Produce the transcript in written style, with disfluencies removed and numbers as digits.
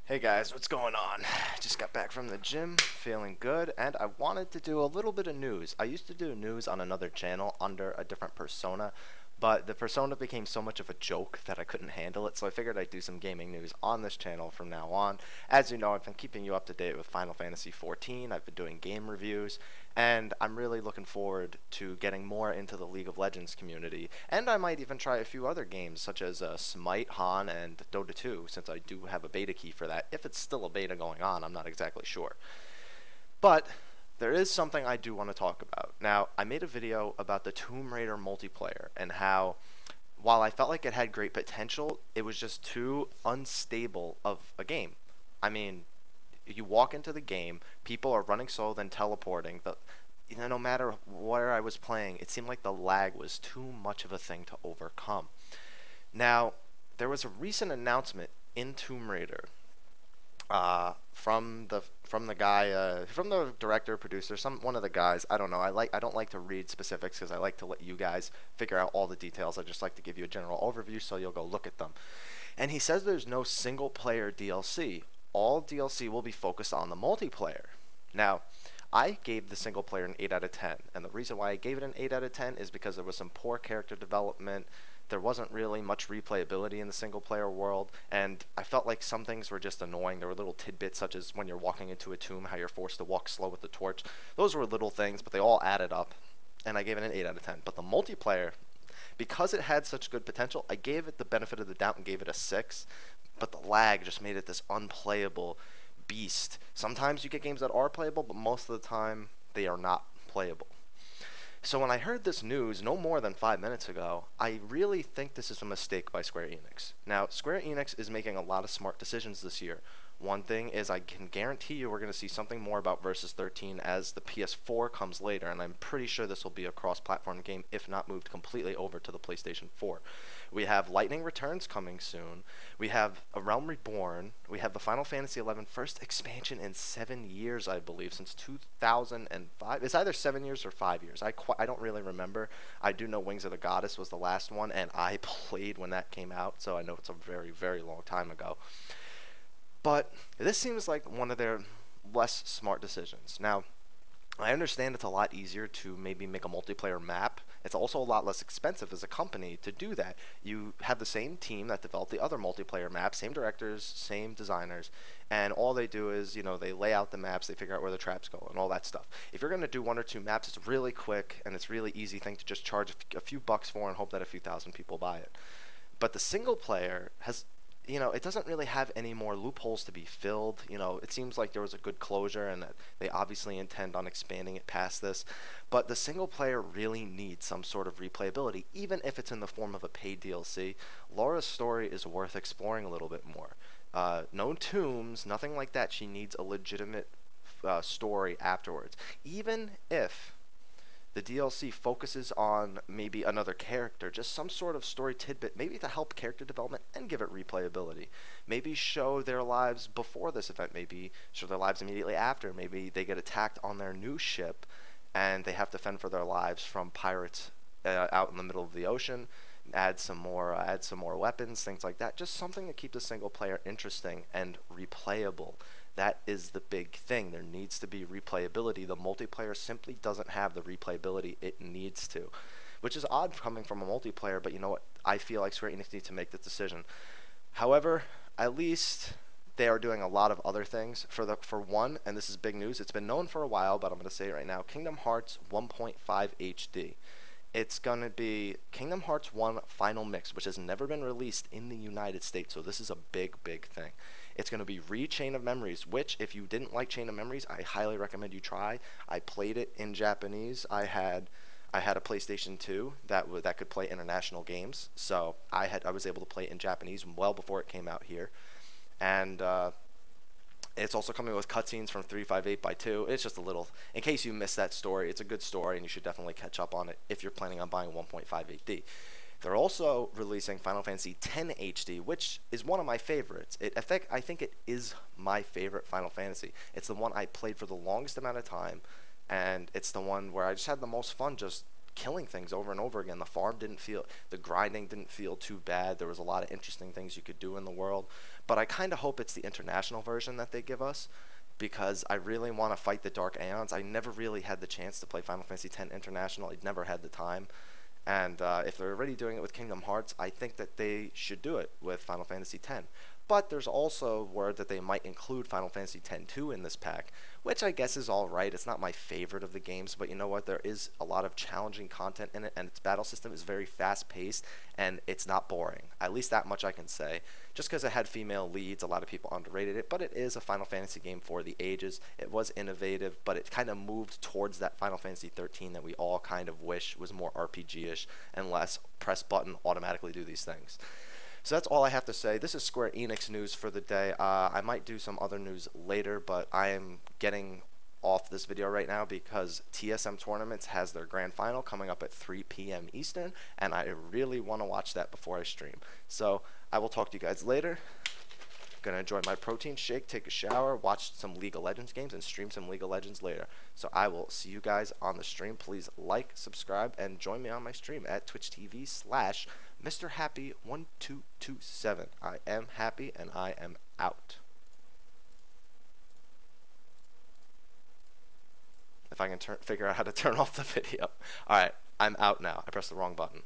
Hey guys, what's going on? Just got back from the gym, feeling good, and I wanted to do a little bit of news. I used to do news on another channel under a different persona, but the persona became so much of a joke that I couldn't handle it, so I figured I'd do some gaming news on this channel from now on. As you know, I've been keeping you up to date with Final Fantasy XIV, I've been doing game reviews, and I'm really looking forward to getting more into the League of Legends community. And I might even try a few other games, such as Smite, Han, and Dota 2, since I do have a beta key for that. If it's still a beta going on, I'm not exactly sure. But there is something I do want to talk about. Now, I made a video about the Tomb Raider multiplayer and how, while I felt like it had great potential, it was just too unstable of a game. I mean, you walk into the game, people are running slow, then teleporting. No matter where I was playing, it seemed like the lag was too much of a thing to overcome. Now, there was a recent announcement in Tomb Raider from the guy from the director producer some one of the guys. I don't know. I don't like to read specifics because I like to let you guys figure out all the details. I just like to give you a general overview so you'll go look at them. And he says there's no single player DLC. All DLC will be focused on the multiplayer. Now, I gave the single player an 8 out of 10. And the reason why I gave it an 8 out of 10 is because there was some poor character development. There wasn't really much replayability in the single player world. And I felt like some things were just annoying. There were little tidbits, such as when you're walking into a tomb, how you're forced to walk slow with the torch. Those were little things, but they all added up. And I gave it an 8 out of 10. But the multiplayer, because it had such good potential, I gave it the benefit of the doubt and gave it a 6. But the lag just made it this unplayable beast. Sometimes you get games that are playable, but most of the time they are not playable. So when I heard this news no more than 5 minutes ago, I really think this is a mistake by Square Enix. Now, Square Enix is making a lot of smart decisions this year. One thing is I can guarantee you we're going to see something more about Versus 13 as the PS4 comes later, and I'm pretty sure this will be a cross-platform game, if not moved completely over to the PlayStation 4. We have Lightning Returns coming soon. We have A Realm Reborn. We have the Final Fantasy XI first expansion in 7 years, I believe, since 2005. It's either 7 years or 5 years. I don't really remember. I do know Wings of the Goddess was the last one, and I played when that came out, so I know it's a very, very long time ago. But this seems like one of their less smart decisions. Now, I understand it's a lot easier to maybe make a multiplayer map. It's also a lot less expensive as a company to do that. You have the same team that developed the other multiplayer maps, same directors, same designers, and all they do is, they lay out the maps, they figure out where the traps go, and all that stuff. If you're going to do one or two maps, it's really quick and it's really easy thing to just charge a few bucks for and hope that a few thousand people buy it. But the single player has, it doesn't really have any more loopholes to be filled. It seems like there was a good closure and that they obviously intend on expanding it past this. But the single player really needs some sort of replayability, even if it's in the form of a paid DLC. Laura's story is worth exploring a little bit more. No tombs, nothing like that. She needs a legitimate story afterwards. Even if the DLC focuses on maybe another character, just some sort of story tidbit, maybe to help character development and give it replayability. Maybe show their lives before this event, maybe show their lives immediately after. Maybe they get attacked on their new ship and they have to fend for their lives from pirates out in the middle of the ocean. Add some more weapons, things like that. Just something to keep the single player interesting and replayable. That is the big thing. There needs to be replayability. The multiplayer simply doesn't have the replayability it needs to, which is odd coming from a multiplayer, but you know what? I feel like Square Enix needs to make this decision. However, at least they are doing a lot of other things. For one, and this is big news, it's been known for a while, but I'm going to say it right now, Kingdom Hearts 1.5 HD. It's going to be Kingdom Hearts 1 Final Mix, which has never been released in the United States, so this is a big, big thing. It's going to be Chain of Memories, which, if you didn't like Chain of Memories, I highly recommend you try. I played it in Japanese. I had a PlayStation 2 that could play international games, so I was able to play it in Japanese well before it came out here. And it's also coming with cutscenes from 358 by 2. It's just a little, in case you missed that story, it's a good story and you should definitely catch up on it if you're planning on buying 1.58D. They're also releasing Final Fantasy X HD, which is one of my favorites. I think it is my favorite Final Fantasy. It's the one I played for the longest amount of time, and it's the one where I just had the most fun just killing things over and over again. The grinding didn't feel too bad. There was a lot of interesting things you could do in the world. But I kind of hope it's the international version that they give us, because I really want to fight the Dark Aeons. I never really had the chance to play Final Fantasy X International. I'd never had the time. And if they're already doing it with Kingdom Hearts, I think that they should do it with Final Fantasy X. But there's also word that they might include Final Fantasy X-2 in this pack, which I guess is alright. It's not my favorite of the games, but you know what? There is a lot of challenging content in it, and its battle system is very fast paced, and it's not boring. At least that much I can say. Just because it had female leads, a lot of people underrated it, but it is a Final Fantasy game for the ages. It was innovative, but it kind of moved towards that Final Fantasy 13 that we all kind of wish was more RPG-ish and less press button, automatically do these things. So that's all I have to say. This is Square Enix news for the day. I might do some other news later, but I am getting off this video right now because TSM Tournaments has their grand final coming up at 3 p.m. Eastern, and I really want to watch that before I stream. So I will talk to you guys later. Gonna enjoy my protein shake, take a shower, watch some League of Legends games, and stream some League of Legends later. So I will see you guys on the stream. Please like, subscribe, and join me on my stream at Twitch TV slash Mr. Happy 1227. I am happy and I am out. If I can figure out how to turn off the video. Alright, I'm out now. I pressed the wrong button.